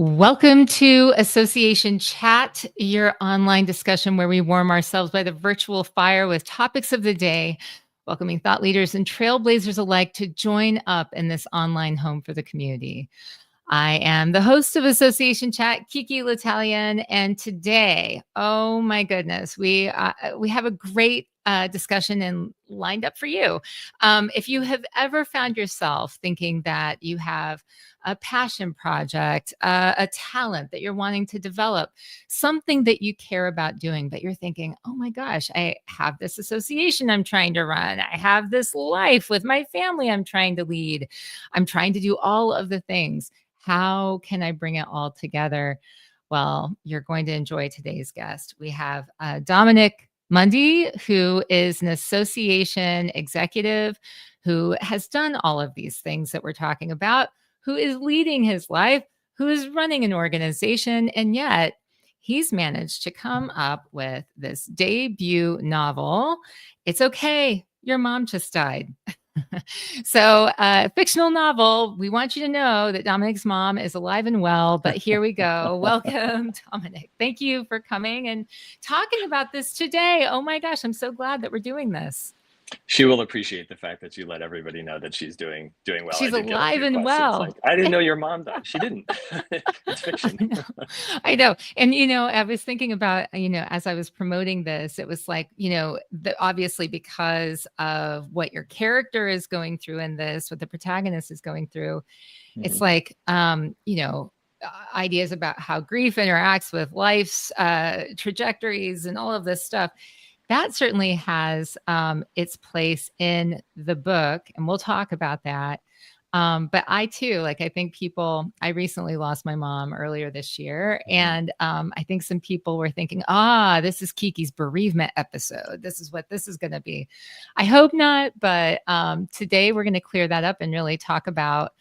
Welcome to Association Chat, your online discussion where we warm ourselves by the virtual fire with topics of the day, welcoming thought leaders and trailblazers alike to join up in this online home for the community. I am the host of Association Chat, KiKi L'Italien, and today, oh my goodness, we have a great discussion and lined up for you. If you have ever found yourself thinking that you have a passion project, a talent that you're wanting to develop, something that you care about doing, but you're thinking, oh my gosh, I have this association I'm trying to run. I have this life with my family I'm trying to lead. I'm trying to do all of the things. How can I bring it all together? Well, you're going to enjoy today's guest. We have Dominick Mondi, who is an association executive who has done all of these things that we're talking about, who is leading his life, who is running an organization, and yet he's managed to come up with this debut novel. It's okay. Your mom just died. So, fictional novel. We want you to know that Dominick's mom is alive and well, but here we go. Welcome, Dominick. Thank you for coming and talking about this today. Oh my gosh, I'm so glad that we're doing this. She will appreciate the fact that you let everybody know that she's doing well. She's I did get a alive few and questions well. like, I didn't know your mom died. She didn't. It's fiction. I know. I know. And, I was thinking about, as I was promoting this, it was like, obviously because of what your character is going through in this, what the protagonist is going through, it's like, ideas about how grief interacts with life's trajectories and all of this stuff. That certainly has its place in the book, and we'll talk about that. But I too, I think I recently lost my mom earlier this year. And I think some people were thinking, this is KiKi's bereavement episode. This is what this is going to be. I hope not. But today we're going to clear that up and really talk about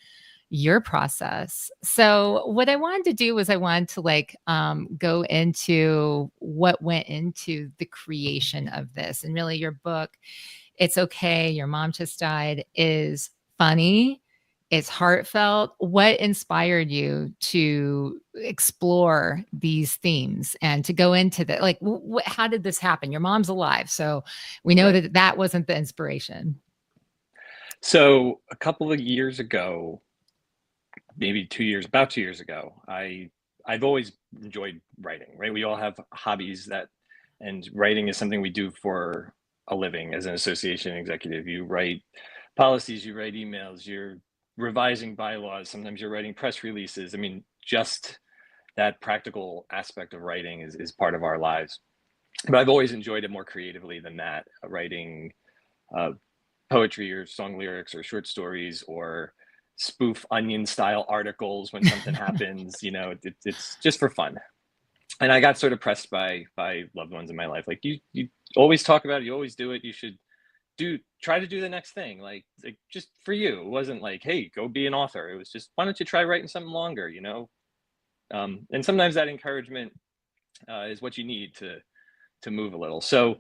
your process. So what I wanted to do was I wanted to go into what went into the creation of this. And really your book, It's Okay, Your Mom Just Died, is funny. It's heartfelt. What inspired you to explore these themes and to go into the, how did this happen? Your mom's alive. So we know Right. that wasn't the inspiration. So a couple of years ago, maybe about 2 years ago, I've always enjoyed writing, right? We all have hobbies and writing is something we do for a living as an association executive. You write policies, you write emails, you're revising bylaws, sometimes you're writing press releases. I mean, just that practical aspect of writing is part of our lives. But I've always enjoyed it more creatively than that, writing poetry or song lyrics or short stories or spoof Onion style articles when something happens. It's just for fun. And I got sort of pressed by loved ones in my life, like, you always talk about it, you always do it, you should try to do the next thing, like just for you. It wasn't like, hey, go be an author. It was just, why don't you try writing something longer, and sometimes that encouragement is what you need to move a little. So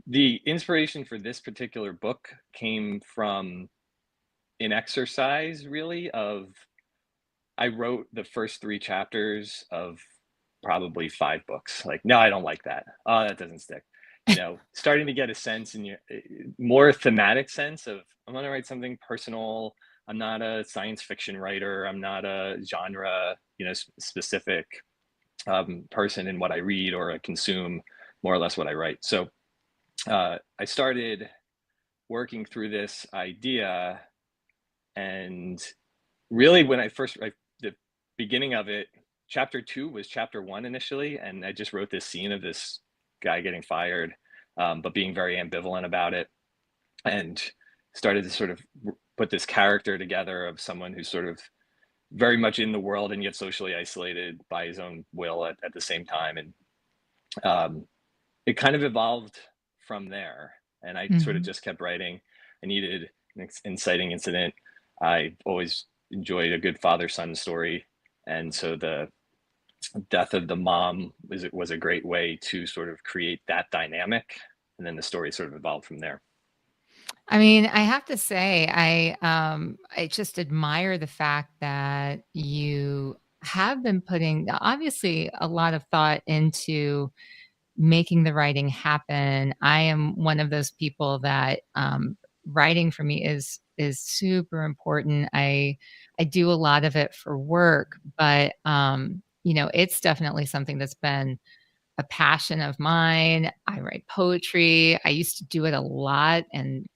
the inspiration for this particular book came from an exercise, really, I wrote the first 3 chapters of probably 5 books. Like, no, I don't like that. Oh, that doesn't stick. Starting to get a sense in your more thematic sense of, I'm going to write something personal. I'm not a science fiction writer. I'm not a genre, specific person in what I read or I consume, more or less what I write. So I started working through this idea, and really when the beginning of it, chapter 2 was chapter 1 initially, and I just wrote this scene of this guy getting fired, but being very ambivalent about it, and started to sort of put this character together of someone who's sort of very much in the world and yet socially isolated by his own will at the same time. And it kind of evolved from there. And I sort of just kept writing. I needed an inciting incident. I always enjoyed a good father-son story. And so the death of the mom was a great way to sort of create that dynamic. And then the story sort of evolved from there. I mean, I have to say, I just admire the fact that you have been putting obviously a lot of thought into making the writing happen. I am one of those people that writing for me is super important. I do a lot of it for work, but it's definitely something that's been a passion of mine. I write poetry. I used to do it a lot and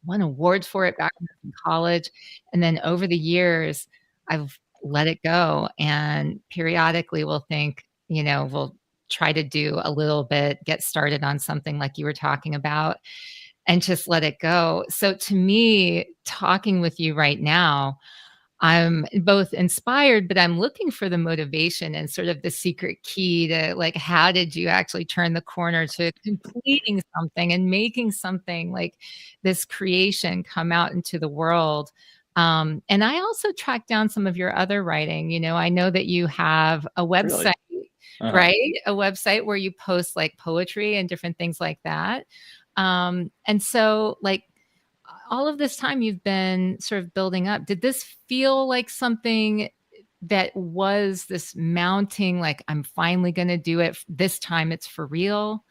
won awards for it back when I was in college. And then over the years, I've let it go. And periodically we'll think, we'll try to do a little bit, get started on something like you were talking about, and just let it go. So to me, talking with you right now, I'm both inspired, but I'm looking for the motivation and sort of the secret key to like, how did you actually turn the corner to completing something and making something like this creation come out into the world? And I also tracked down some of your other writing. I know that you have a website, Really? Uh-huh. right? A website where you post like poetry and different things like that. And so, like, all of this time you've been sort of building up, did this feel like something that was this mounting, like, I'm finally going to do it? This time it's for real?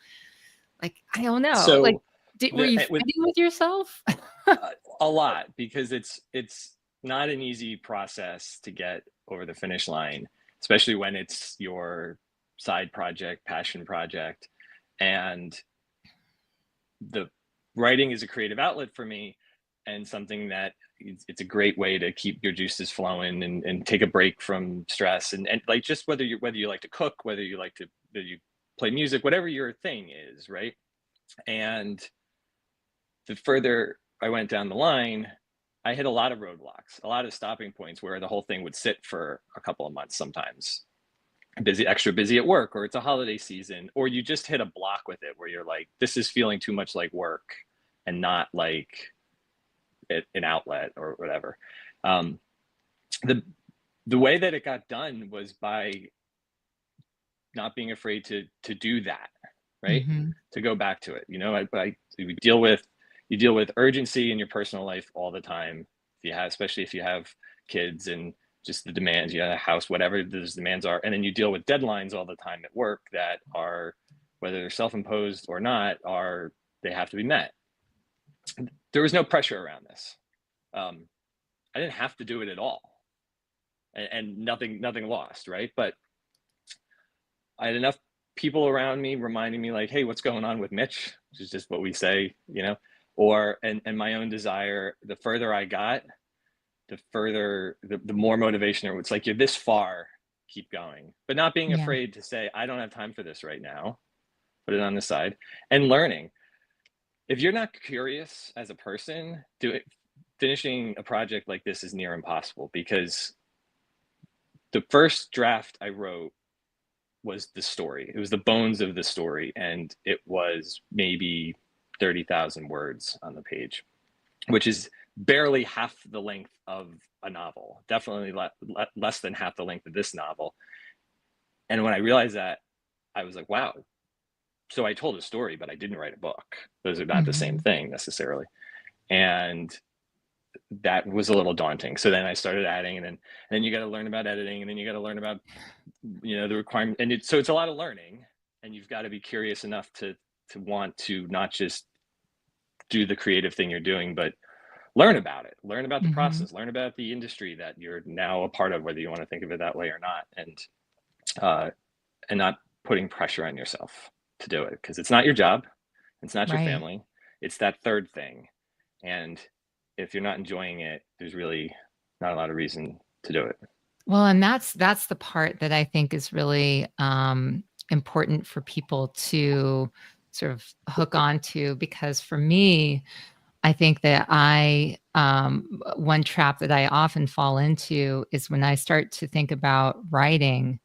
Like, I don't know. Like, So were you with fighting with yourself? a lot, because it's not an easy process to get over the finish line, especially when it's your side project, passion project. And the writing is a creative outlet for me, and something that it's a great way to keep your juices flowing, and take a break from stress, and like, just whether you like to cook, whether you play music, whatever your thing is, right? And the further I went down the line, I hit a lot of roadblocks, a lot of stopping points where the whole thing would sit for a couple of months sometimes. Extra busy at work, or it's a holiday season, or you just hit a block with it where you're like, this is feeling too much like work and not like an outlet or whatever. Um, the the way that it got done was by not being afraid to do that, right? Hmm. To go back to it. We deal with urgency in your personal life all the time. If you have, especially if you have kids, and just the demands, a house, whatever those demands are, and then you deal with deadlines all the time at work that are, whether they're self-imposed or not, are, they have to be met. There was no pressure around this. Um, I didn't have to do it at all, and nothing lost, right? But I had enough people around me reminding me, like, hey, what's going on with Mitch, which is just what we say, or and my own desire. The further I got, the more motivation. It's like, you're this far, keep going, but not being Yeah. afraid to say, I don't have time for this right now, put it on the side, and learning. If you're not curious as a person, finishing a project like this is near impossible, because the first draft I wrote was the story. It was the bones of the story, and it was maybe 30,000 words on the page, which is barely half the length of a novel. Definitely less than half the length of this novel. And when I realized that, I was like, wow. So I told a story, but I didn't write a book. Those are not the same Hmm. thing necessarily. And that was a little daunting. So then I started adding, and then you got to learn about editing, and then you got to learn about the requirement, and so it's a lot of learning, and you've got to be curious enough to want to not just do the creative thing you're doing, but learn about it, learn about the Hmm. process, learn about the industry that you're now a part of, whether you want to think of it that way or not, uh, and not putting pressure on yourself to do it, because it's not your job, it's not your Right. family, it's that third thing. And if you're not enjoying it, there's really not a lot of reason to do it. Well, and that's the part that I think is really important for people to sort of hook on to, because for me, I think that one trap that I often fall into is when I start to think about writing,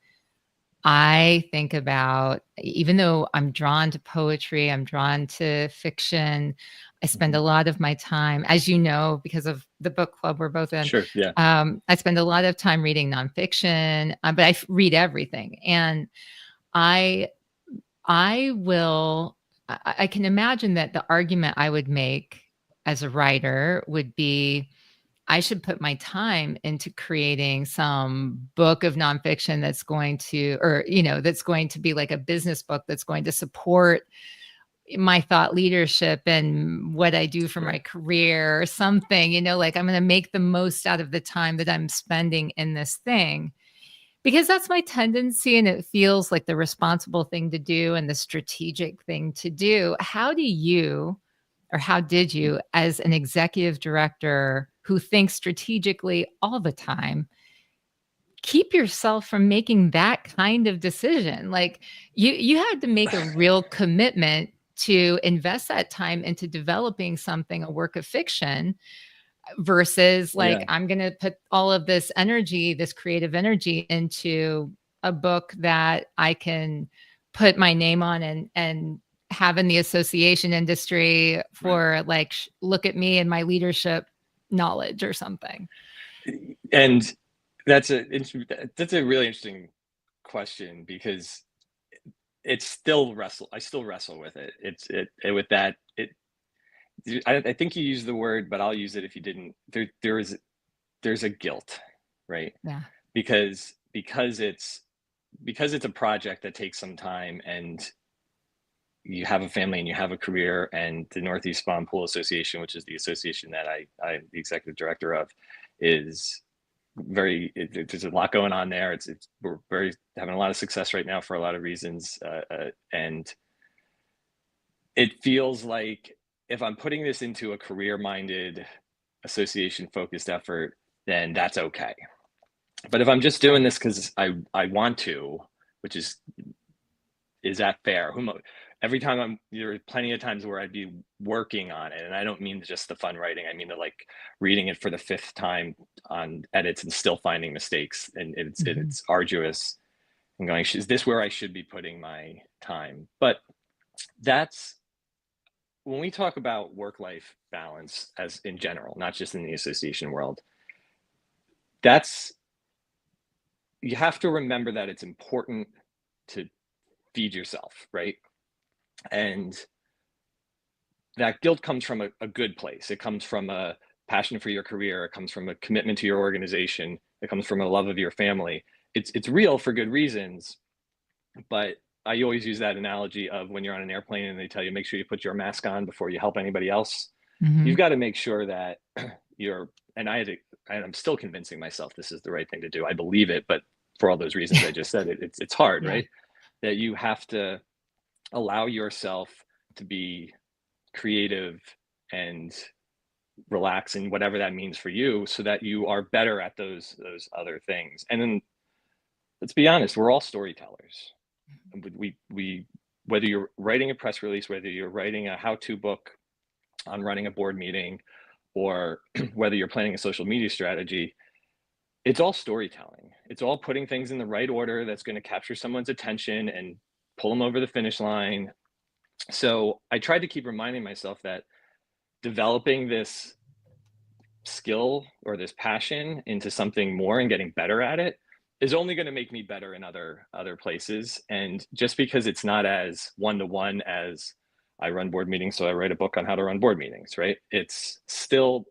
I think about, even though I'm drawn to poetry, I'm drawn to fiction, I spend Mhm. a lot of my time, as you know, because of the book club we're both in, Sure. Yeah. I spend a lot of time reading nonfiction, but read everything. And I, I will, I can imagine that the argument I would make as a writer would be, I should put my time into creating some book of nonfiction that's going to, or, that's going to be like a business book that's going to support my thought leadership and what I do for my career or something, like I'm going to make the most out of the time that I'm spending in this thing, because that's my tendency. And it feels like the responsible thing to do and the strategic thing to do. How do you, or how did you, as an executive director who thinks strategically all the time, keep yourself from making that kind of decision? Like you had to make a real commitment to invest that time into developing something, a work of fiction, versus like, I'm going to put all of this energy, this creative energy, into a book that I can put my name on and have in the association industry for like, look at me and my leadership knowledge or something. And that's a really interesting question, because it's still I still wrestle with it. I think you used the word, but I'll use it if you didn't. There's a guilt, right? Yeah. Because it's a project that takes some time, and you have a family and you have a career, and the Northeast Spa and Pool Association, which is the association that I'm the executive director of, is there's a lot going on there. We're having a lot of success right now for a lot of reasons, and it feels like if I'm putting this into a career-minded, association-focused effort, then that's okay. But if I'm just doing this because I want to, which is that fair? Every time there are plenty of times where I'd be working on it, and I don't mean just the fun writing. I mean like reading it for the 5th time on edits and still finding mistakes, and it's arduous. And going, is this where I should be putting my time? But that's when we talk about work-life balance, as in general, not just in the association world. You have to remember that it's important to feed yourself, right? And that guilt comes from a good place. It comes from a passion for your career. It comes from a commitment to your organization. It comes from a love of your family. It's real for good reasons. But I always use that analogy of when you're on an airplane and they tell you, make sure you put your mask on before you help anybody else. Mm-hmm. You've got to make sure that I'm still convincing myself this is the right thing to do. I believe it, but for all those reasons I just said, it's hard, yeah. Right? That you have to allow yourself to be creative and relax, and whatever that means for you, so that you are better at those other things. And then let's be honest, we're all storytellers. We whether you're writing a press release, whether you're writing a how-to book on running a board meeting, or whether you're planning a social media strategy, it's all storytelling. It's all putting things in the right order that's going to capture someone's attention and pull them over the finish line. So I tried to keep reminding myself that developing this skill or this passion into something more and getting better at it is only going to make me better in other places. And just because it's not as one-to-one as I run board meetings, so I write a book on how to run board meetings, right? It's still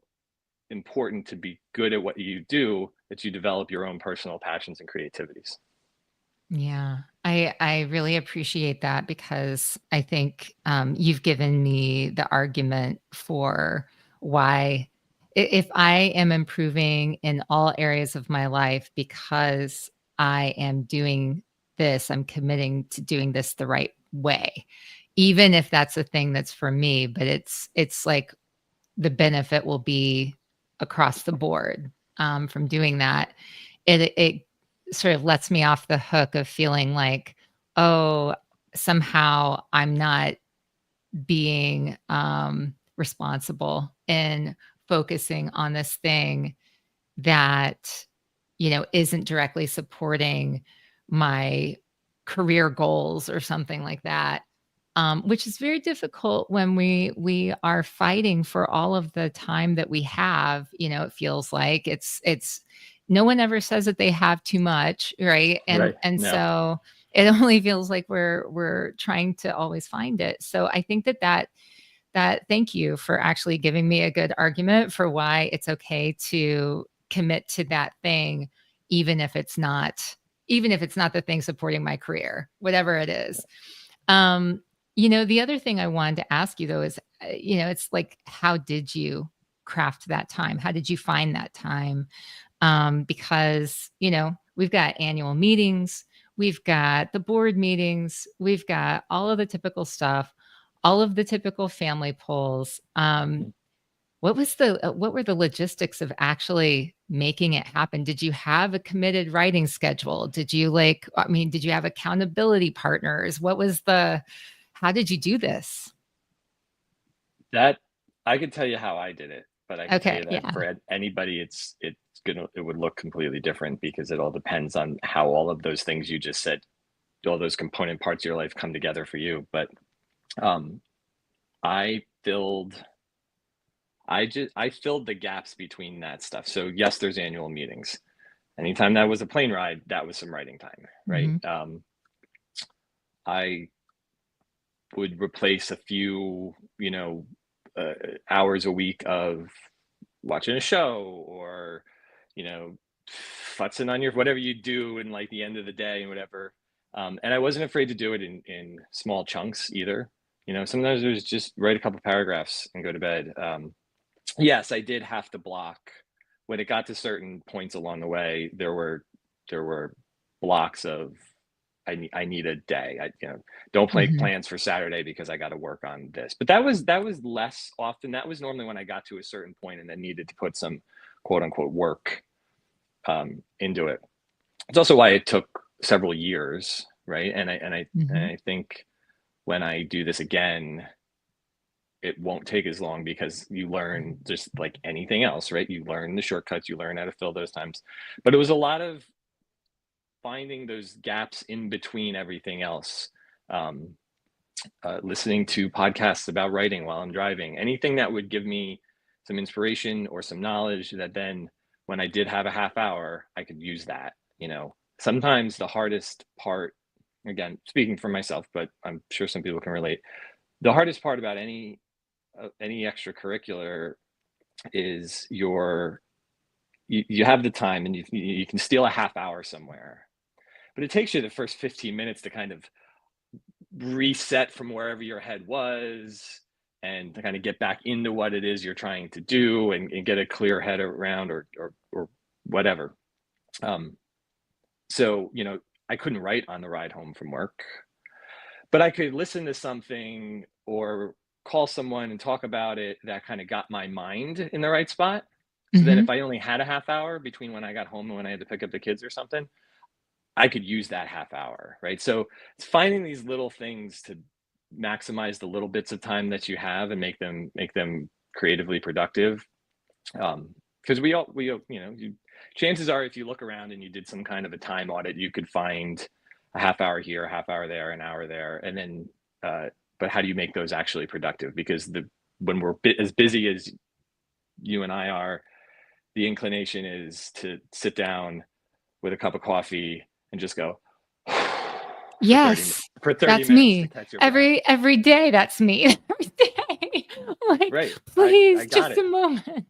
important to be good at what you do, that you develop your own personal passions and creativities. Yeah, I really appreciate that, because I think you've given me the argument for why, if I am improving in all areas of my life because I am doing this, I'm committing to doing this the right way, even if that's a thing that's for me, but it's like the benefit will be across the board from doing that. It sort of lets me off the hook of feeling like, oh, somehow I'm not being responsible in focusing on this thing that, isn't directly supporting my career goals or something like that. Which is very difficult when we are fighting for all of the time that we have. It feels like it's no one ever says that they have too much, right? And so it only feels like we're trying to always find it. So I think that thank you for actually giving me a good argument for why it's okay to commit to that thing, even if it's not the thing supporting my career, whatever it is. The other thing I wanted to ask you though is, it's like, how did you craft that time? How did you find that time? Because, we've got annual meetings, we've got the board meetings, we've got all of the typical stuff, all of the typical family polls. What were the logistics of actually making it happen? Did you have a committed writing schedule? Did you did you have accountability partners? How did you do this? That I can tell you how I did it, but I can tell Okay. you that Yeah. for anybody, it would look completely different because it all depends on how all of those things you just said, all those component parts of your life come together for you. But I filled the gaps between that stuff. So yes, there's annual meetings. Anytime that was a plane ride, that was some writing time, right? Mm-hmm. I would replace a few, hours a week of watching a show or, futzing on your whatever you do in like the end of the day and whatever. And I wasn't afraid to do it in small chunks either. Sometimes it was just write a couple paragraphs and go to bed. Yes, I did have to block when it got to certain points along the way. There were blocks of I need a day. Don't make Mm-hmm. plans for Saturday because I got to work on this. But that was less often. That was normally when I got to a certain point and then needed to put some quote unquote work into it. It's also why it took several years, right? And I think when I do this again, it won't take as long because you learn just like anything else, right? You learn the shortcuts, you learn how to fill those times. But it was a lot of finding those gaps in between everything else. Listening to podcasts about writing while I'm driving, anything that would give me some inspiration or some knowledge that then when I did have a half hour, I could use that. Sometimes the hardest part, again, speaking for myself, but I'm sure some people can relate. The hardest part about any extracurricular is you have the time and you can steal a half hour somewhere, but it takes you the first 15 minutes to kind of reset from wherever your head was and to kind of get back into what it is you're trying to do and get a clear head around or whatever. So, I couldn't write on the ride home from work, but I could listen to something or call someone and talk about it that kind of got my mind in the right spot. So then Mm-hmm. if I only had a half hour between when I got home and when I had to pick up the kids or something, I could use that half hour, right? So it's finding these little things to maximize the little bits of time that you have and make them creatively productive. Because chances are if you look around and you did some kind of a time audit, you could find a half hour here, a half hour there, an hour there, and then. But how do you make those actually productive? Because when we're as busy as you and I are, the inclination is to sit down with a cup of coffee and just go Yes, for 30 that's minutes to me. catch your breath. Every day, that's me. Every day. Like, Right. I please, got just a it. moment.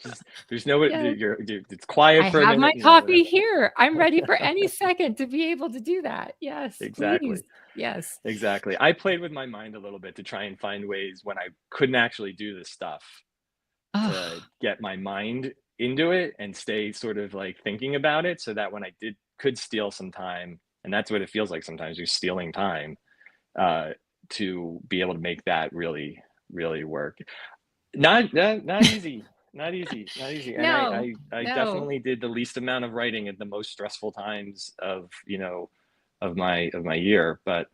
Just there's no Yes. it's quiet I for a have my minute, coffee whatever. here. I'm ready for any second to be able to do that. Yes, please. Exactly. Yes. Exactly. I played with my mind a little bit to try and find ways when I couldn't actually do this stuff to Oh, get my mind into it and stay sort of like thinking about it so that when I could steal some time, and that's what it feels like sometimes you're stealing time, uh, to be able to make that really, really work. Not easy. Not easy. Not easy. And no, I no. definitely did the least amount of writing at the most stressful times of, of my year. But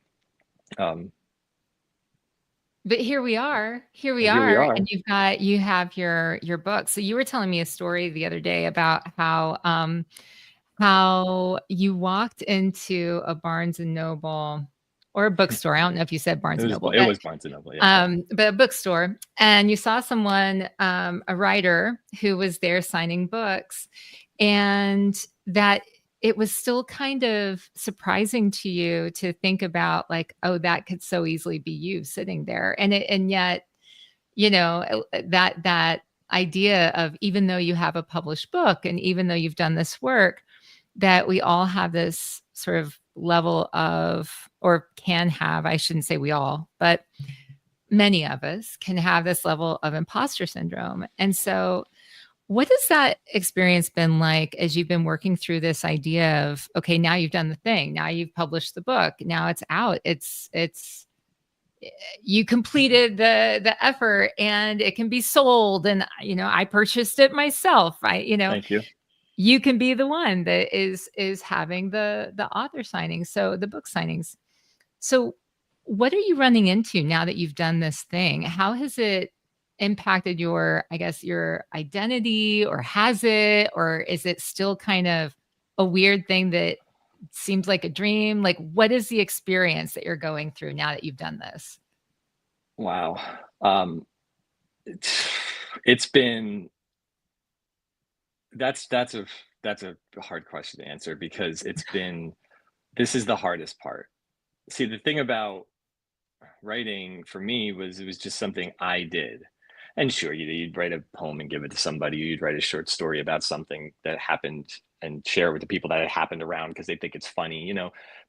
But here we are. Here we here we are. are. And you have your book. So you were telling me a story the other day about how you walked into a Barnes and Noble or a bookstore. I don't know if you said Barnes and Noble, It was Barnes and Noble, yeah. but a bookstore, and you saw someone, a writer who was there signing books, and that it was still kind of surprising to you to think about like, oh, that could so easily be you sitting there. And yet, that idea of, even though you have a published book and even though you've done this work, that we all have this sort of level of, or can have, I shouldn't say we all, but many of us can have this level of imposter syndrome. And so what has that experience been like as you've been working through this idea of, okay, now you've done the thing, now you've published the book, now it's out, it's you completed the effort and it can be sold, and I purchased it myself. Thank you. You can be the one that is having the author signings, so the book signings. So what are you running into now that you've done this thing? How has it impacted your, I guess, your identity, or has it, or is it still kind of a weird thing that seems like a dream? Like, what is the experience that you're going through now that you've done this? Wow. It's been, that's a hard question to answer, because this is the hardest part. See, the thing about writing for me was, it was just something I did. And sure, you'd write a poem and give it to somebody, you'd write a short story about something that happened and share it with the people that it happened around because they think it's funny.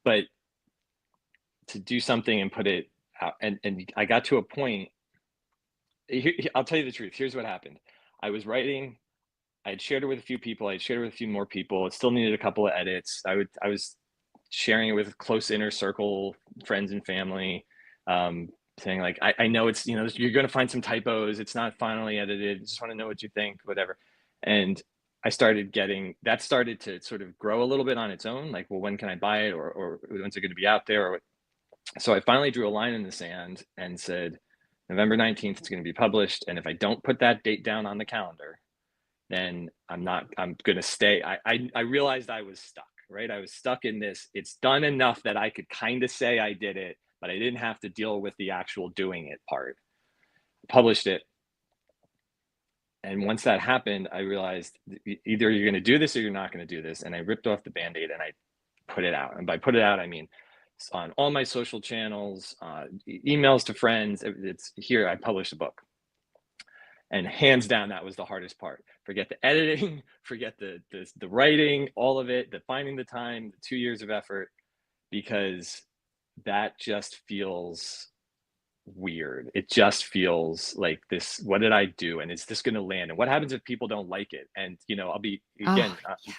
But to do something and put it out, and I got to a point. I'll tell you the truth. Here's what happened. I was writing, I had shared it with a few people, I had shared it with a few more people. It still needed a couple of edits. I was sharing it with close inner circle friends and family, saying like, I know it's, you're going to find some typos, it's not finally edited, just want to know what you think, whatever. And that started to sort of grow a little bit on its own, like, well, when can I buy it, or when's it going to be out there? So I finally drew a line in the sand and said, November 19th, it's going to be published. And if I don't put that date down on the calendar, then I'm going to stay. I realized I was stuck, right? I was stuck in this. It's done enough that I could kind of say I did it, but I didn't have to deal with the actual doing it part. I published it. And once that happened, I realized either you're going to do this or you're not going to do this. And I ripped off the Band-Aid and I put it out. And by put it out, I mean, on all my social channels, emails to friends, it's here, I published a book. And hands down, that was the hardest part. Forget the editing, forget the writing, all of it, the finding the time, the 2 years of effort, because that just feels weird. It just feels like this, what did I do? And is this going to land? And what happens if people don't like it? And, I'll be, again,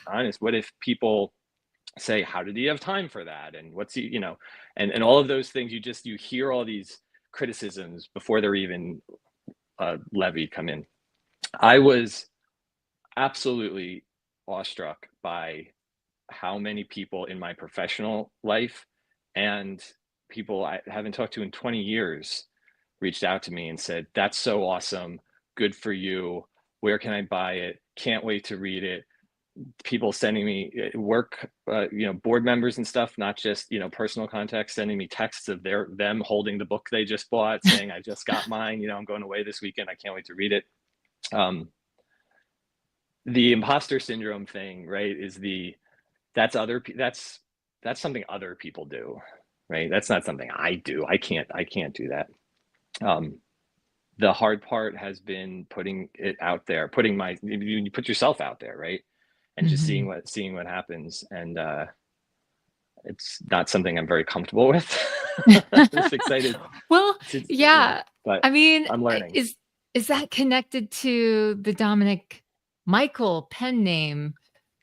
honest. What if people say, how did he have time for that? And what's he, and all of those things, you hear all these criticisms before they're even levied come in. I was absolutely awestruck by how many people in my professional life and people I haven't talked to in 20 years reached out to me and said, that's so awesome. Good for you. Where can I buy it? Can't wait to read it. People sending me work, board members and stuff, not just, personal contacts, sending me texts of them holding the book they just bought, saying, I just got mine, I'm going away this weekend, I can't wait to read it. The imposter syndrome thing, right, is that's something other people do, right? That's not something I do. I can't do that. The hard part has been putting it out there, you put yourself out there, right? And just seeing what happens. And it's not something I'm very comfortable with. I'm just excited. Well, yeah. But I mean, I'm learning. Is that connected to the Dominick Michael pen name?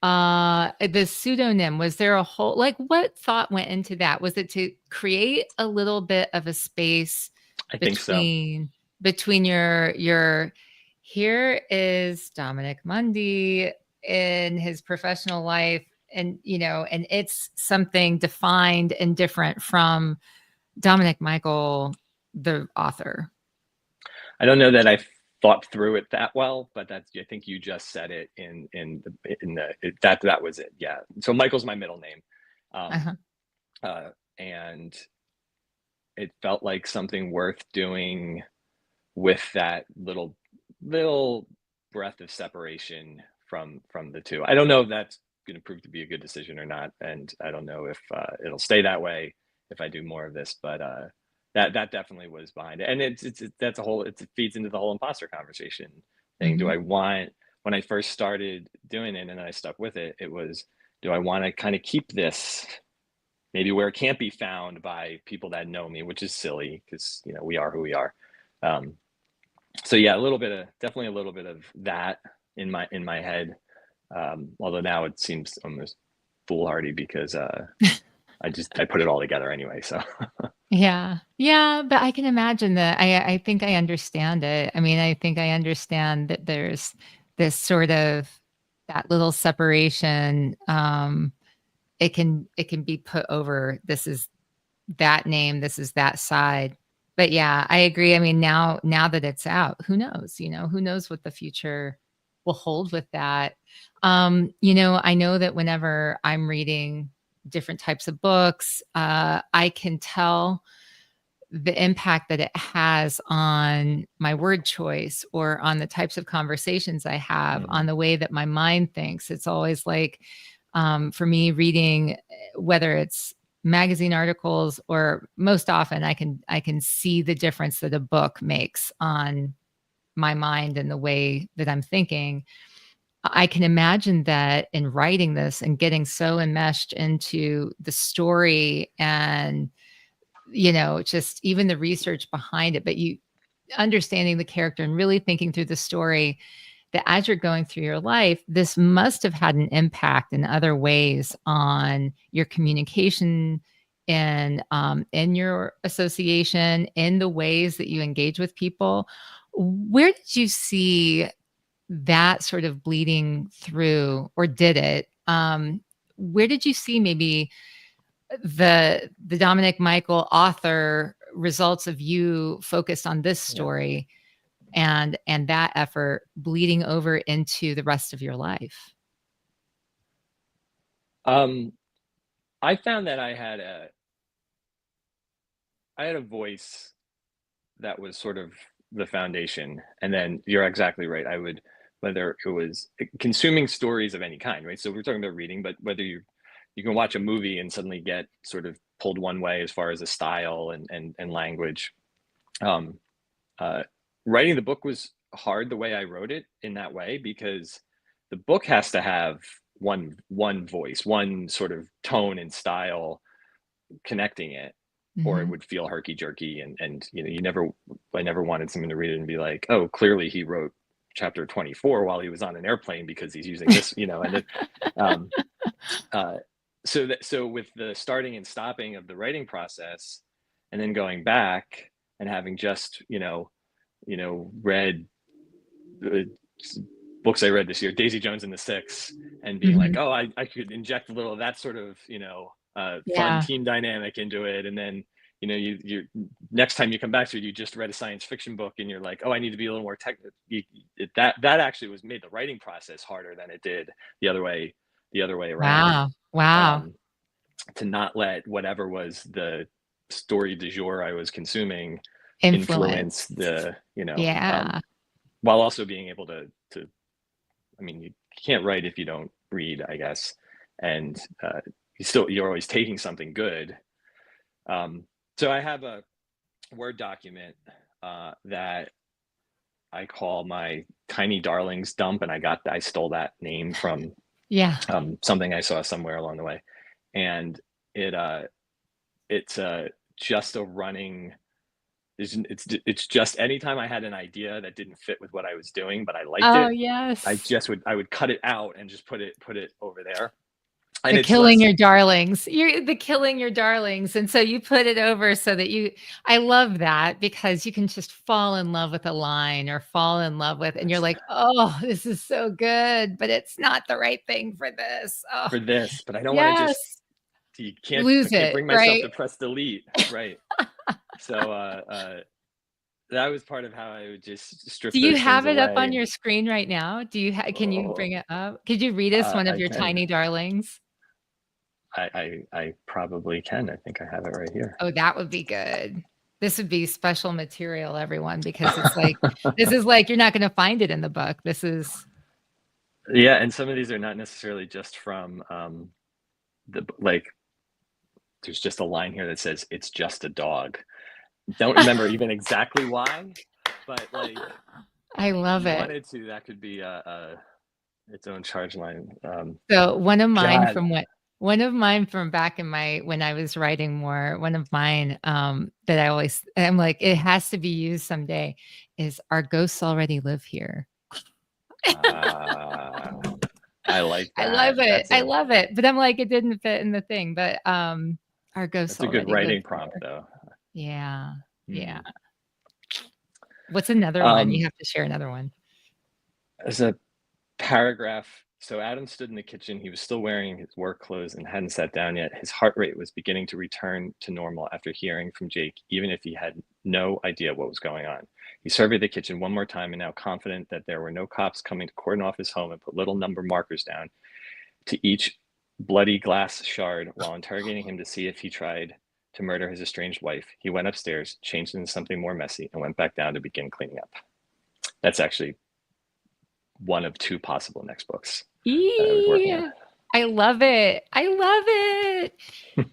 The pseudonym, was there a whole, like, what thought went into that? Was it to create a little bit of a space I think so. between your here is Dominick Mondi in his professional life, and and it's something defined and different from Dominick Michael, the author? I don't know that I thought through it that well, but I think you just said it that was it. Yeah. So Michael's my middle name. And it felt like something worth doing with that little breath of separation from the two. I don't know if that's going to prove to be a good decision or not. And I don't know if it'll stay that way if I do more of this, but that definitely was behind it. And that's a whole, it feeds into the whole imposter conversation thing. Do Mhm. I want, when I first started doing it and then I stuck with it, it was, do I want to kind of keep this maybe where it can't be found by people that know me, which is silly because, you know, we are who we are. So yeah, definitely a little bit of that in my head. Although now it seems almost foolhardy because I put it all together anyway. So Yeah. Yeah, but I can imagine that. I think I understand it. I mean, I think I understand that there's this sort of that little separation. It can be put over, this is that name, this is that side. But yeah, I agree. I mean, now that it's out, who knows? You know, who knows what the future will hold with that. I know that whenever I'm reading different types of books, I can tell the impact that it has on my word choice or on the types of conversations I have, Mhm. on the way that my mind thinks. It's always like, for me, reading, whether it's magazine articles or most often, I can see the difference that a book makes on my mind and the way that I'm thinking. I can imagine that in writing this and getting so enmeshed into the story and just even the research behind it, but you understanding the character and really thinking through the story, that as you're going through your life, this must have had an impact in other ways on your communication and in your association, in the ways that you engage with people. Where did you see that sort of bleeding through, or did it? Where did you see maybe the Dominick Michael author results of you focused on this Yeah. story and that effort bleeding over into the rest of your life? Um, I found that I had a voice that was sort of the foundation. And then you're exactly right. I would, whether it was consuming stories of any kind, right? So we're talking about reading, but whether you can watch a movie and suddenly get sort of pulled one way as far as a style and language. Um, uh, Writing the book was hard the way I wrote it in that way because the book has to have one voice, one sort of tone and style connecting it, or it Mhm. would feel herky jerky and I never wanted someone to read it and be like, oh, clearly he wrote chapter 24 while he was on an airplane because he's using this, and then um uh so with the starting and stopping of the writing process and then going back and having just read the books I read this year, Daisy Jones and the Six, and being like, Mhm. oh, I could inject a little of that sort of, fun Yeah. team dynamic into it. And then, you next time you come back to it, you just read a science fiction book and you're like, oh, I need to be a little more technical. That actually was made the writing process harder than it did the other way, around. Wow. Wow. Um, to not let whatever was the story du jour I was consuming influence Influence. the, Yeah. while also being able to I mean, you can't write if you don't read, I guess. And you're always taking something good. So I have a Word document that I call my Tiny Darlings dump, and I stole that name from Yeah. something I saw somewhere along the way, and it it's just a running. It's just anytime I had an idea that didn't fit with what I was doing, but I liked Oh, it, yes. I would cut it out and just put it over there. And The it's killing less your darlings. You're the killing your darlings, and so you put it over so that I love that because you can just fall in love with a line or fall in love with and you're that's like, "Oh, this is so good, but it's not the right thing for this." Oh, for this, but I don't want to just yes. you I Lose can't it, bring myself right? to press delete. Right. So that was part of how I would just strip Do you those things have it up on away. your screen right now? Can you Oh, bring it up? Could you read us one of I your can. tiny darlings? I probably can. I think I have it right here. Oh, that would be good. This would be special material, everyone, because it's like this is like you're not gonna find it in the book. This is Yeah, and some of these are not necessarily just from the like. There's just a line here that says it's just a dog. Don't remember even exactly why, but like I if love you it. wanted to, that could be a its own charge line. So God, one of mine from back in my when I was writing more, one of mine that I'm like, it has to be used someday is our ghosts already live here. uh, I like I that. love it. I love it. But I'm like, it didn't fit in the thing. But our ghosts That's a good already live writing prompt, here. though. Yeah. Yeah. Hmm. What's another one? You Um, have to share another one. there's a paragraph. So Adam stood in the kitchen. He was still wearing his work clothes and hadn't sat down yet. His heart rate was beginning to return to normal after hearing from Jake, even if he had no idea what was going on. He surveyed the kitchen one more time and now confident that there were no cops coming to cordon off his home and put little number markers down to each bloody glass shard while interrogating him to see if he tried to murder his estranged wife. He went upstairs, changed into something more messy, and went back down to begin cleaning up. That's actually one of two possible next books that I was working on. Eee, I love it. I love it.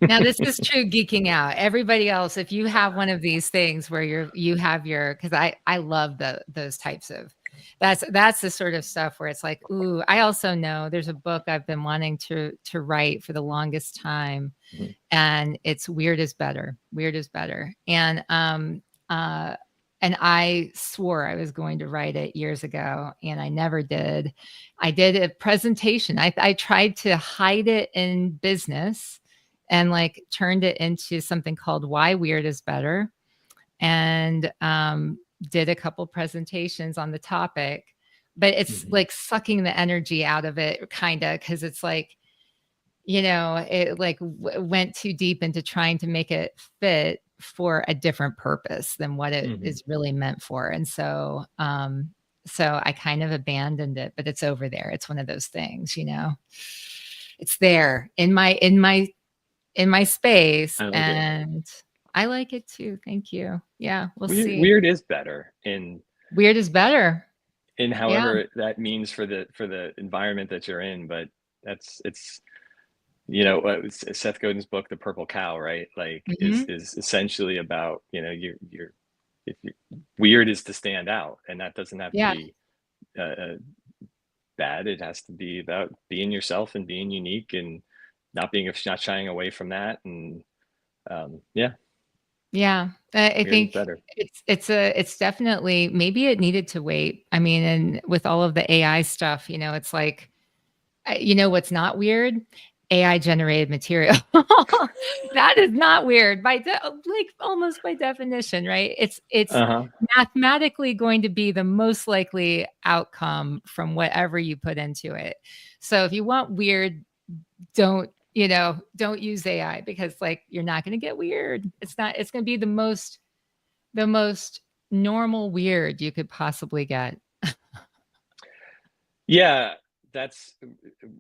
Now this is true geeking out. Everybody else, if you have one of these things where you have your because I love those types of that's the sort of stuff where it's like, ooh, I also know there's a book I've been wanting to write for the longest time, Mhm. and it's Weird is Better. Weird is Better. And I swore I was going to write it years ago, and I never did. I did a presentation. I tried to hide it in business and like turned it into something called Why Weird is Better, and did a couple presentations on the topic. But it's Mhm. like sucking the energy out of it, kind of, because it's like, it like went too deep into trying to make it fit for a different purpose than what it Mhm. is really meant for. And so I kind of abandoned it, but it's over there. It's one of those things. It's there in my space, I like it. and I like it too. Thank you. Yeah, we'll Weird, see. weird is better Weird is better. in Yeah. however that means for the environment that you're in. But it's Seth Godin's book, The Purple Cow, right? Like Mhm. is essentially about you're if you, weird is to stand out, and that doesn't have to Yeah. be uh, bad. It has to be about being yourself and being unique and not shying away from that. And yeah, Yeah, I weird is think better. it's definitely maybe it needed to wait. I mean, and with all of the AI stuff, it's like, what's not weird? AI generated material. That is not weird like almost by definition, right? It's Uh-huh. mathematically going to be the most likely outcome from whatever you put into it. So if you want weird, don't use AI, because like you're not going to get weird. It's going to be the most normal weird you could possibly get. Yeah, that's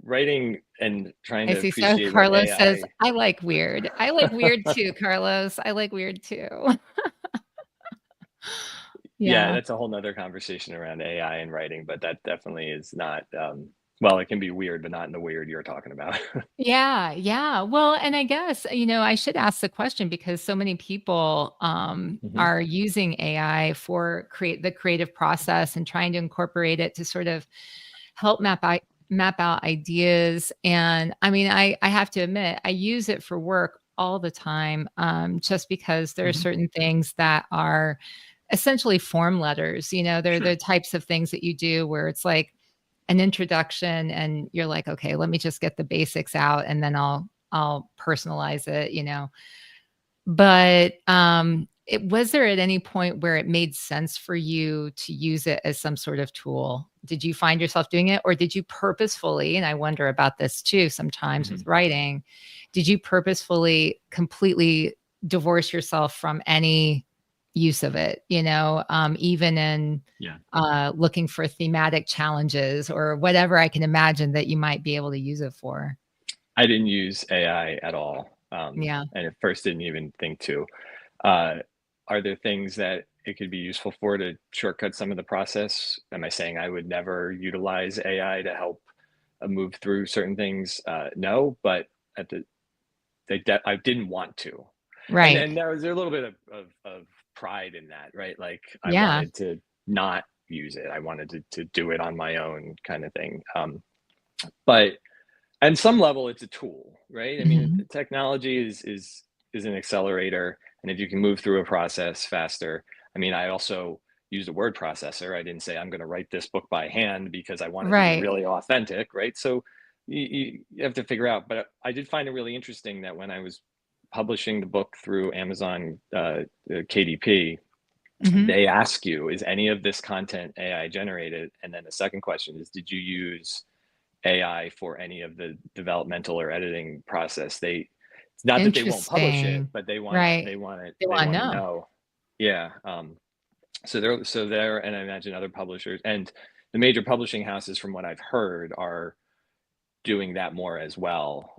writing and trying I to see. So appreciate what Carlos says, AI. I like weird. I like weird too, Carlos. I like weird too. Yeah, Yeah. that's a whole nother conversation around AI and writing, but that definitely is not well, it can be weird, but not in the weird you're talking about. Yeah, yeah. Well, and I guess, I should ask the question because so many people Mhm. are using AI for create the creative process and trying to incorporate it to sort of help map out ideas. And I mean, I have to admit, I use it for work all the time, just because there are Mhm. certain things that are essentially form letters. They're the Sure. types of things that you do where it's like an introduction, and you're like, okay, let me just get the basics out, and then I'll personalize it. But was there at any point where it made sense for you to use it as some sort of tool? Did you find yourself doing it, or did you purposefully, and I wonder about this too sometimes with Mhm. writing, did you purposefully completely divorce yourself from any use of it, even in Yeah. looking for thematic challenges or whatever I can imagine that you might be able to use it for? I didn't use AI at all, Yeah. and at first didn't even think to. Uh, are there things that it could be useful for to shortcut some of the process? Am I saying I would never utilize AI to help move through certain things, no, but at the I didn't want to, Right. and there was a little bit of pride in that, right? Like I Yeah. wanted to not use it. I wanted to do it on my own kind of thing. But on some level, it's a tool, right? I mean, Mhm. technology is an accelerator, and if you can move through a process faster. I mean, I also used a word processor. I didn't say I'm going to write this book by hand because I want it to be Right. really authentic, right? So you have to figure out. But I did find it really interesting that when I was publishing the book through Amazon KDP, Mhm. they ask you, is any of this content AI generated? And then the second question is, did you use AI for any of the developmental or editing process? It's not that they won't publish it, Interesting. but Right. They they wanna want to know. know. Yeah. So there, and I imagine other publishers and the major publishing houses, from what I've heard, are doing that more as well.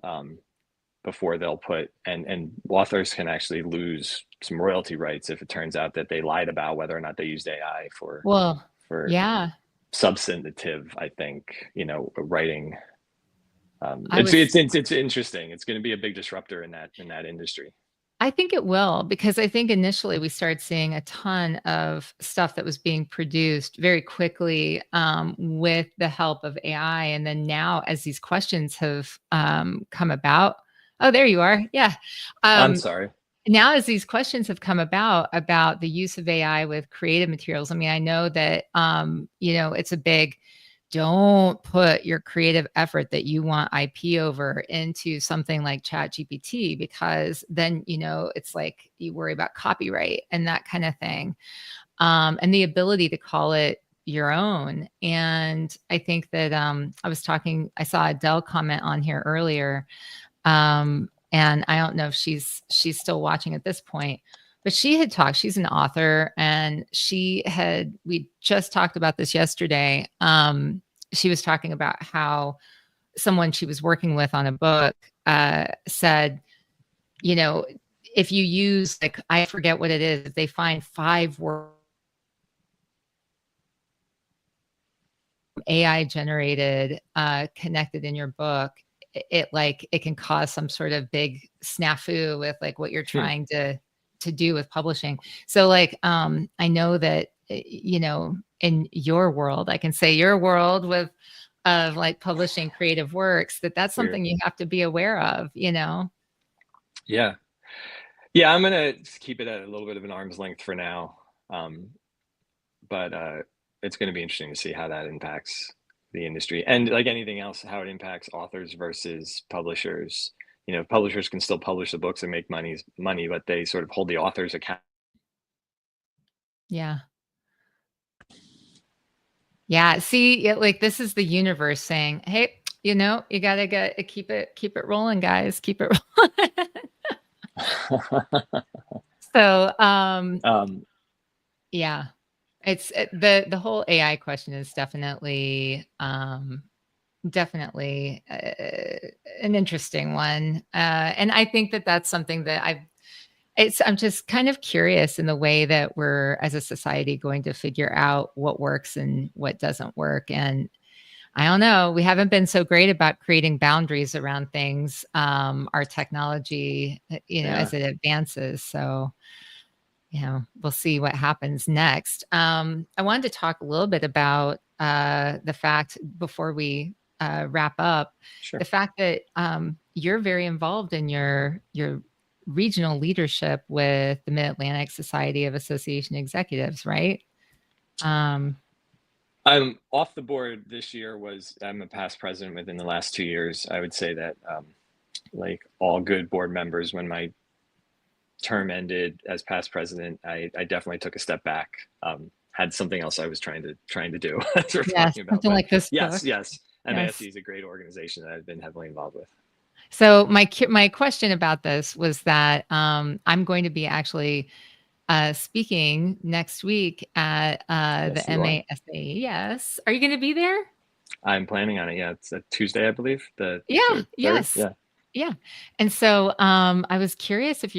Before they'll put, and authors can actually lose some royalty rights if it turns out that they lied about whether or not they used AI Well, for yeah. substantive, I think, writing. I was It's interesting. It's going to be a big disruptor in that industry. I think it will, because I think initially we started seeing a ton of stuff that was being produced very quickly, with the help of AI, and then now as these questions have, come about. Oh, there you are. Yeah. I'm Um, sorry. Now as these questions have come about the use of AI with creative materials, I mean, I know that, it's a big, don't put your creative effort that you want IP over into something like ChatGPT, because then, it's like you worry about copyright and that kind of thing. And the ability to call it your own. And I think that I saw Adele comment on here earlier, and I don't know if she's still watching at this point, but she had talked, she's an author, and we just talked about this yesterday. She was talking about how someone she was working with on a book said, you know, if you use, like, I forget what it is, if they find 5 words AI generated connected in your book, it can cause some sort of big snafu with like what you're Hmm. trying to do with publishing. So like I know that in your world, I can say your world with of like publishing creative works, that's Weird. something you have to be aware of. Yeah. Yeah. I'm gonna just keep it at a little bit of an arm's length for now. Um, but it's going to be interesting to see how that impacts the industry, and like anything else, how it impacts authors versus publishers. Publishers can still publish the books and make money, but they sort of hold the authors accountable. Yeah. Yeah, see, like this is the universe saying, "Hey, you gotta keep it rolling, guys. Keep it rolling." So, um, yeah, the whole AI question is definitely an interesting one, and I think that that's something that I'm just kind of curious in the way that we're as a society going to figure out what works and what doesn't work, and I don't know. We haven't been so great about creating boundaries around things, our technology, yeah, as it advances. So, we'll see what happens next. I wanted to talk a little bit about the fact before we wrap up, the sure. fact that you're very involved in your regional leadership with the Mid Atlantic Society of Association Executives, right? Um, I'm off the board this year. I'm a past president within the last 2 years. I would say that, like all good board members, when my term ended as past president, I definitely took a step back. Had something else I was trying to do as we're yes, talking about. something But like this yes, book. yes, Yes. MASC is a great organization that I've been heavily involved with. So my question about this was that I'm going to be actually speaking next week at the Yes, you are. MASA. Yes, are you going to be there? I'm planning on it. Yeah, it's a Tuesday, I believe. The Yeah. third. Yes. Yeah. Yeah. And so I was curious if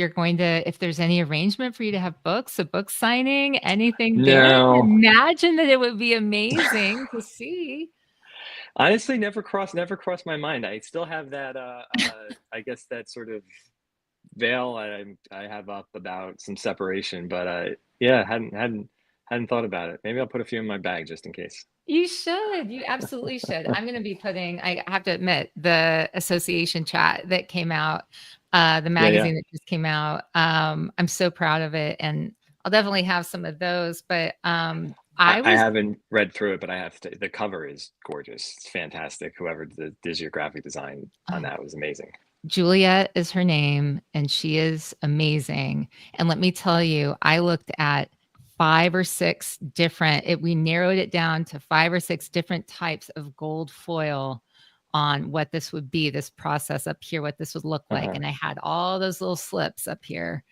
there's any arrangement for you to have books, a book signing, anything there. I can No. imagine that it would be amazing to see. Honestly, never crossed my mind. I still have that, I guess that sort of veil I have up about some separation, but yeah, hadn't thought about it. Maybe I'll put a few in my bag just in case. You should. You absolutely should. I'm going to be putting, I have to admit, the association chat that came out, the Yeah, yeah. magazine that just came out. I'm so proud of it. And I'll definitely have some of those. But I I was, haven't read through it, but I have to. The cover is gorgeous. It's fantastic. Whoever did your graphic design on oh, that was amazing. Juliet is her name, and she is amazing. And let me tell you, I looked at five or six different, we narrowed it down to five or six different types of gold foil on what this would be, this process up here, what this would look like. Uh-huh. And I had all those little slips up here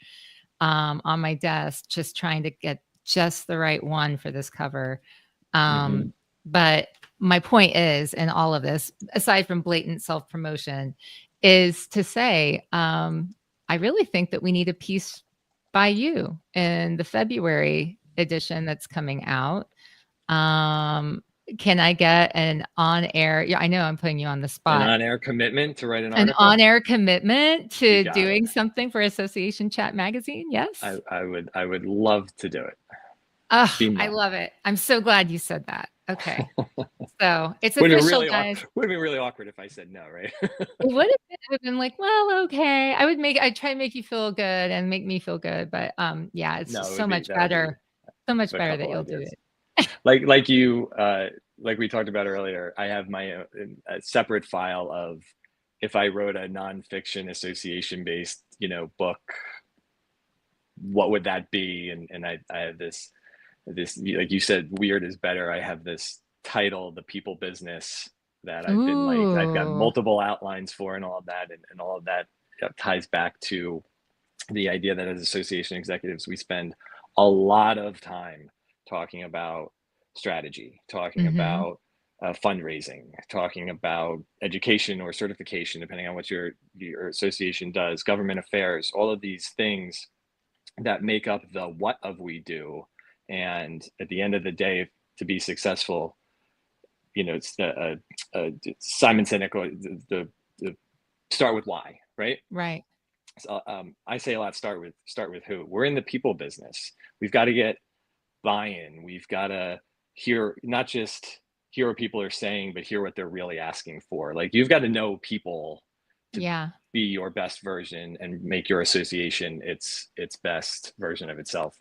on my desk, just trying to get just the right one for this cover. Hmm. But my point is, in all of this, aside from blatant self promotion, is to say, I really think that we need a piece by you in the February edition that's coming out. Um, can I get an on air? Yeah, I know I'm putting you on the An spot. on-air commitment to write an An article. on air commitment You to got it. doing something for Association Chat Magazine. I, Yes. I would I would love to do it. Oh, Be I mine. love it. I'm so glad you said that. Okay. So it's Would have been official, really guys. awkward. Would have been really awkward if I said no, right? It would have been, I would've been like, "Well, okay." I'd try to make you feel good and make me feel good, but, yeah, it's No, just it would be that would be so much a better that couple you'll do ideas. it. Like you like we talked about earlier, I have my a separate file of if I wrote a nonfiction association based, book, what would that be? And I have this like you said, weird is better. I have this title, The People Business, that I've got Ooh, multiple outlines for and all of that, and all of that ties back to the idea that as association executives, we spend a lot of time talking about strategy, talking mhm, about fundraising, talking about education or certification, depending on what your association does, government affairs, all of these things that make up the what of we do. And at the end of the day, to be successful, it's Simon Sinek, the start with why, right? right. So, I say a lot. Start with who. We're in the people business. We've got to get buy-in. We've got to hear not just hear what people are saying, but hear what they're really asking for. Like you've got to know people to Yeah. be your best version and make your association its best version of itself.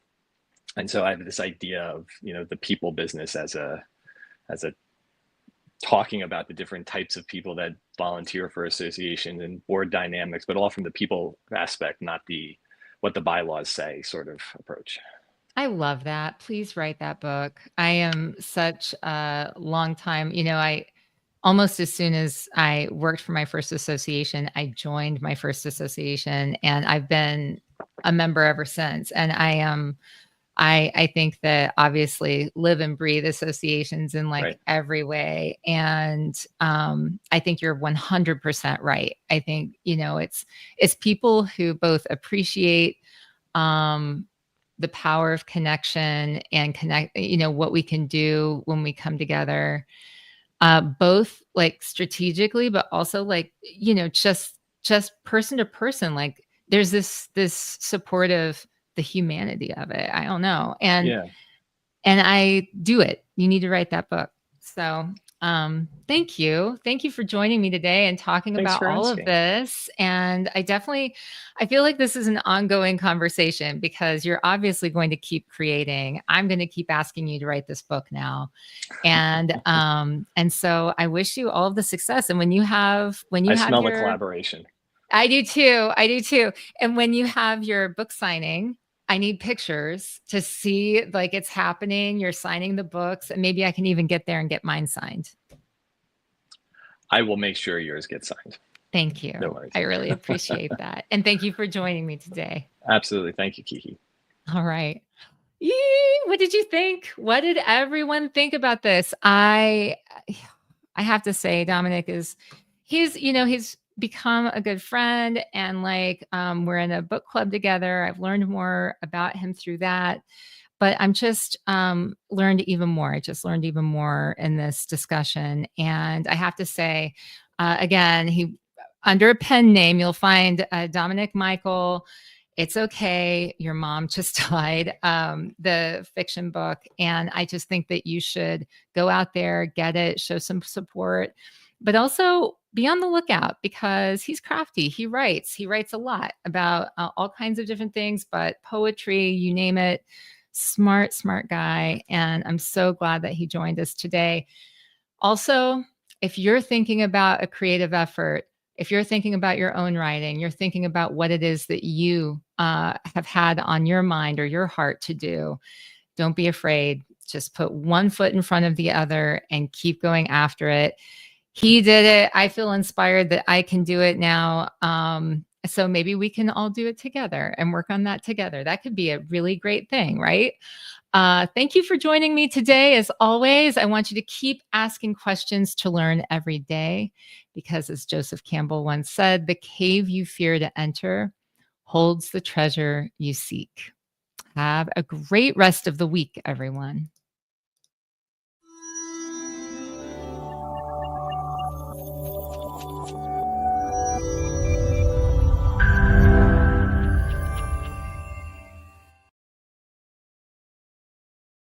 And so I have this idea of the people business as a talking about the different types of people that volunteer for associations and board dynamics, but all from the people aspect, not the what the bylaws say sort of approach. I love that. Please write that book. I am such a long time, I almost as soon as I worked for my first association, I joined my first association and I've been a member ever since. And I think that obviously live and breathe associations in like Right. every way. And I think you're 100% right. I think, it's people who both appreciate um the power of connection and connect, what we can do when we come together, both like strategically, but also like, just person to person. Like there's this supportive, the humanity of it. I don't know. Yeah. And I do it. You need to write that book. So, thank you. Thank you for joining me today and talking Thanks about for all of asking. this. And I feel like this is an ongoing conversation because you're obviously going to keep creating. I'm going to keep asking you to write this book now. And so I wish you all of the success. And when I you have smell the your collaboration. I do too. I do too. And when you have your book signing, I need pictures to see like it's happening. You're signing the books, and maybe I can even get there and get mine signed. I will make sure yours gets signed. Thank No you. worries. I really appreciate that. And thank you for joining me today. Absolutely. Thank you, Kiki. All right. Yee, what did you think? What did everyone think about this? I have to say Dominick he's become a good friend, and like we're in a book club together. I've learned more about him through that. but I'm just learned even more. I just learned even more in this discussion. And I have to say, again, he under a pen name, you'll find Dominick Michael. It's okay. Your mom just died. The fiction book. And I just think that you should go out there, get it, show some support, but also be on the lookout because he's crafty. He writes a lot about all kinds of different things, but poetry, you name it. Smart, smart guy. And I'm so glad that he joined us today. Also, if you're thinking about a creative effort, if you're thinking about your own writing, you're thinking about what it is that you have had on your mind or your heart to do, don't be afraid. Just put one foot in front of the other and keep going after it. He did it. I feel inspired that I can do it now. So maybe we can all do it together and work on that together. That could be a really great thing, right? Thank you for joining me today. As always, I want you to keep asking questions to learn every day because, as Joseph Campbell once said, the cave you fear to enter holds the treasure you seek. Have a great rest of the week, everyone.